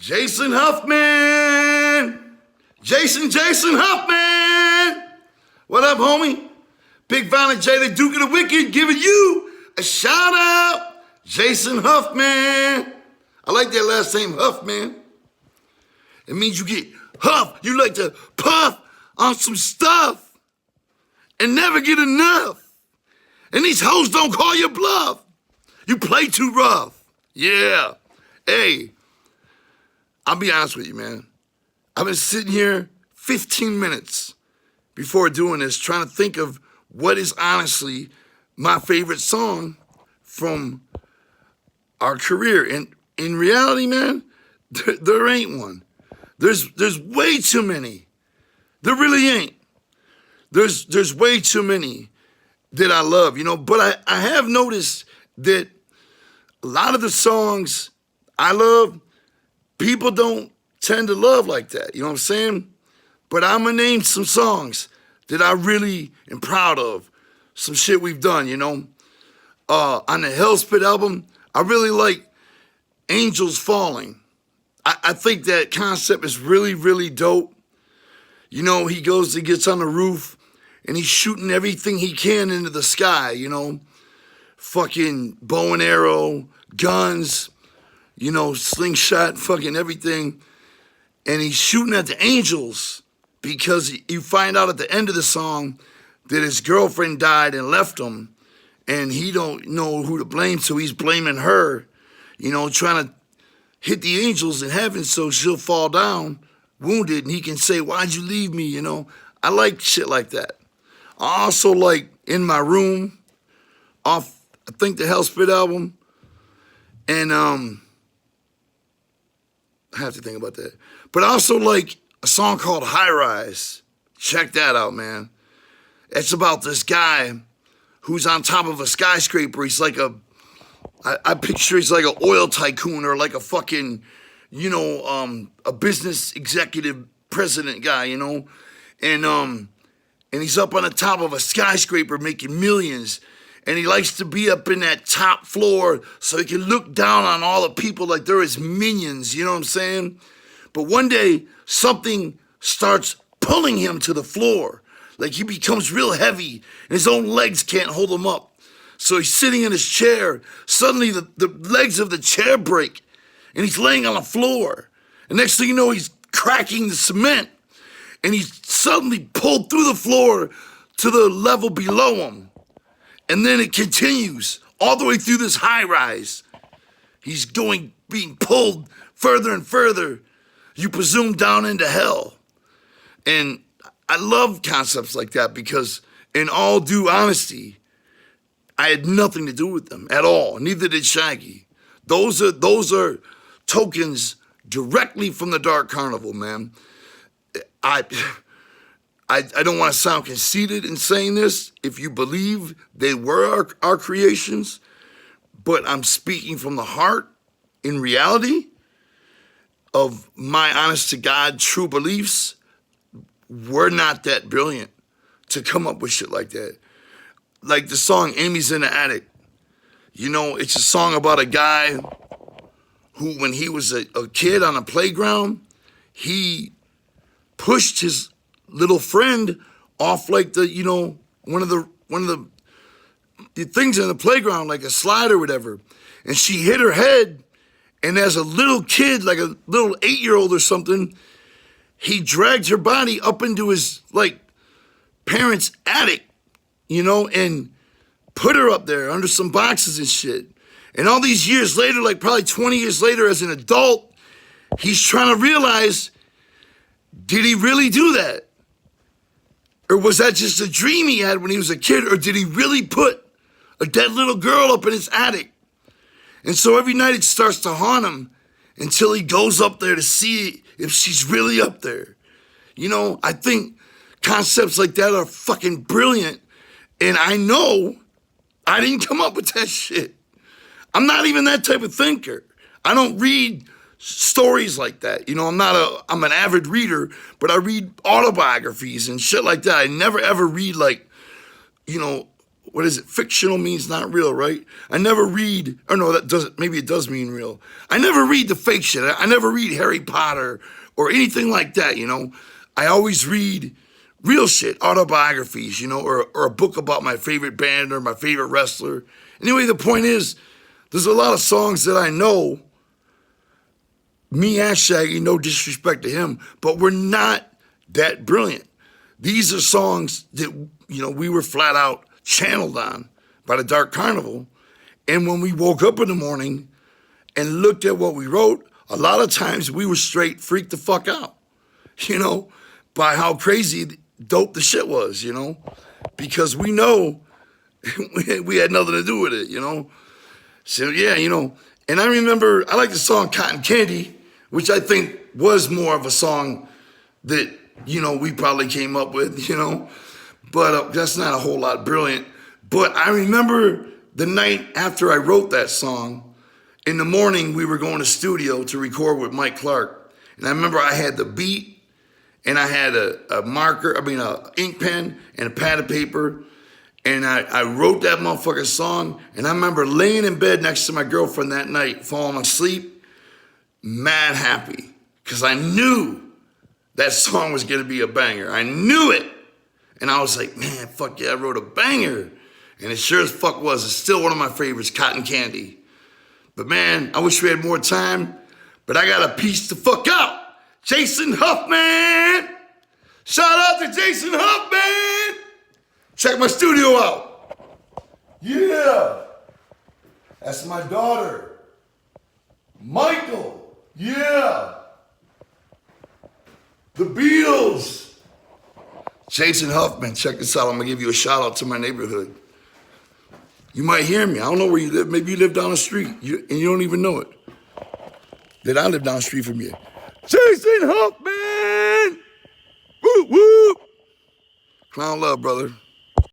Jason Huffman. Jason Huffman. What up, homie? Big Violent J, the Duke of the Wicked, giving you a shout out. Jason Huffman. I like that last name, Huffman. It means you get huff. You like to puff on some stuff and never get enough. And these hoes don't call you bluff. You play too rough. Yeah. Hey, I'll be honest with you, man. I've been sitting here 15 minutes before doing this trying to think of what is honestly my favorite song from our career. And in reality, man, there ain't one. There's way too many. There really ain't. There's way too many that I love, you know. But I have noticed that a lot of the songs I love, people don't tend to love like that. You know what I'm saying? But I'm going to name some songs that I really am proud of. Some shit we've done, you know. On the Hellspit album, I really like Angels Falling. I think that concept is really, really dope. You know, he gets on the roof, and he's shooting everything he can into the sky, you know. Fucking bow and arrow, guns, you know, slingshot, fucking everything. And he's shooting at the angels because you find out at the end of the song that his girlfriend died and left him, and he don't know who to blame, so he's blaming her, you know, trying to hit the angels in heaven so she'll fall down wounded and he can say, why'd you leave me, you know? I like shit like that. I also like In My Room off, I think, the Hellspit album. And I have to think about that. But I also like a song called High Rise. Check that out, man. It's about this guy who's on top of a skyscraper. He's like I picture he's like an oil tycoon or like a fucking, you know, a business executive president guy, you know? And he's up on the top of a skyscraper making millions. And he likes to be up in that top floor so he can look down on all the people like they're his minions, you know what I'm saying? But one day, something starts pulling him to the floor. Like he becomes real heavy and his own legs can't hold him up. So he's sitting in his chair. Suddenly the legs of the chair break and he's laying on the floor. And next thing you know, he's cracking the cement and he's suddenly pulled through the floor to the level below him. And then it continues all the way through this high rise. He's being pulled further and further, you presume, down into hell. And I love concepts like that because, in all due honesty, I had nothing to do with them at all. Neither did Shaggy. Those are tokens directly from the Dark Carnival, man. I don't want to sound conceited in saying this if you believe they were our creations, but I'm speaking from the heart in reality of my honest to God true beliefs. We're not that brilliant to come up with shit like that. Like the song Amy's in the Attic. You know, it's a song about a guy who, when he was a kid on a playground, he pushed his little friend off like the, you know, one of the things in the playground, like a slide or whatever. And she hit her head, and as a little kid, like a little 8-year-old or something, he dragged her body up into his, like, parents' attic, you know, and put her up there under some boxes and shit. And all these years later, like probably 20 years later as an adult, he's trying to realize, did he really do that? Or was that just a dream he had when he was a kid? Or did he really put a dead little girl up in his attic? And so every night it starts to haunt him until he goes up there to see if she's really up there. You know, I think concepts like that are fucking brilliant. And I know I didn't come up with that shit. I'm not even that type of thinker. I don't read stories like that. You know, I'm an avid reader, but I read autobiographies and shit like that. I never ever read, like, you know, what is it? Fictional means not real, right? I never read, or no, that doesn't, maybe it does mean real. I never read the fake shit. I never read Harry Potter or anything like that, you know? I always read real shit, autobiographies, you know, or a book about my favorite band or my favorite wrestler. Anyway, the point is, there's a lot of songs that I know, me and Shaggy, no disrespect to him, but we're not that brilliant. These are songs that, you know, we were flat out channeled on by the Dark Carnival. And when we woke up in the morning and looked at what we wrote, a lot of times we were straight freaked the fuck out, you know, by how crazy dope the shit was, you know, because we know we had nothing to do with it, you know. So, yeah, you know, and I remember, I like the song Cotton Candy, which I think was more of a song that, you know, we probably came up with, you know, but that's not a whole lot brilliant. But I remember the night after I wrote that song, in the morning we were going to studio to record with Mike Clark. And I remember I had the beat and I had a marker, an ink pen and a pad of paper. And I wrote that motherfucking song. And I remember laying in bed next to my girlfriend that night, falling asleep, mad happy. Because I knew that song was going to be a banger. I knew it. And I was like, man, fuck yeah, I wrote a banger. And it sure as fuck was. It's still one of my favorites, Cotton Candy. But man, I wish we had more time. But I got to piece the fuck out. Jason Huffman. Shout out to Jason Huffman. Check my studio out. Yeah. That's my daughter. Michael. Yeah. The Beatles. Jason Huffman, check this out. I'm going to give you a shout out to my neighborhood. You might hear me. I don't know where you live. Maybe you live down the street and you don't even know it. That I live down the street from you. Jason Huffman! Woo, woo! Clown love, brother.